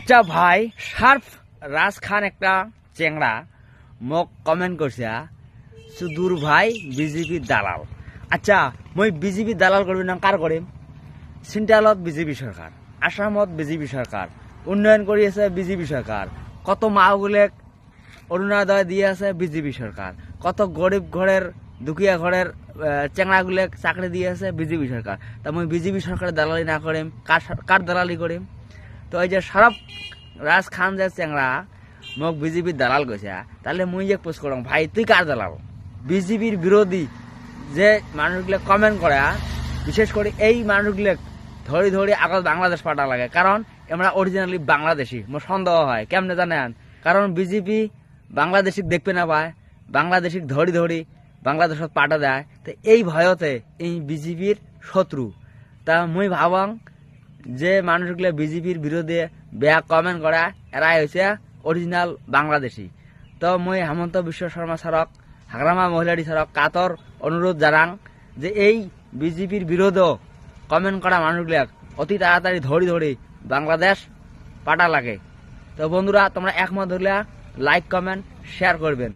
আচ্ছা ভাই, শার্প রাজ খান একটা চেংড়া মোক কমেন্ট করছে, সুদূর ভাই বিজেপি দালাল। আচ্ছা, মই বিজেপি দালাল করবি না কার করিম? সেন্ট্রালত বিজেপি সরকার, আসামত বিজেপি সরকার, উন্নয়ন কৰি আছে বিজেপি সরকার, কত মাগুলেক অরুণোদয় দিয়ে আছে বিজেপি সরকার, কত গরিব ঘরের দুখিয়া ঘরের চেংড়াগুলেক চাকরি দিয়ে আছে বিজেপি সরকার। তা মই বিজেপি সরকারের দালালি না করিম, কার দালালি করিম? তো এই যে শার্প রাজ খান যে চেংড়া মোক বিজেপির দালাল কইছে, তাহলে মুই যে পোস্ট করলাম, ভাই তুই কার দালাল? বিজেপির বিরোধী যে মানুষগুলো কমেন্ট করে, বিশেষ করে এই মানুষগুলো ধরে ধরে আগত বাংলাদেশ পাঠা লাগে, কারণ আমরা অরিজিনালি বাংলাদেশি। মোর সন্দেহ হয় কেমনে জানেন? কারণ বিজেপি বাংলাদেশিক দেখবে না পায়, বাংলাদেশিক ধরি ধরি বাংলাদেশত পাঠা দেয়, তো এই ভয়তে এই বিজেপির শত্রু। তা মুই ভাবাং যে মানুষগুলো বিজেপির বিরুদ্ধে বেয়া কমেন্ট করা, এরাই হয়েছে অরিজিনাল বাংলাদেশি। তো মই হেমন্ত বিশ্ব শর্মা স্যারক, হাগ্রামা মহিলাটি স্যারক কাতর অনুরোধ জানাং যে এই বিজেপির বিরোধেও কমেন্ট করা মানুষগুলাক অতি তাড়াতাড়ি ধরি ধরি বাংলাদেশ পাঠা লাগে। তো বন্ধুরা, তোমরা একমত হলে লাইক কমেন্ট শেয়ার করবেন।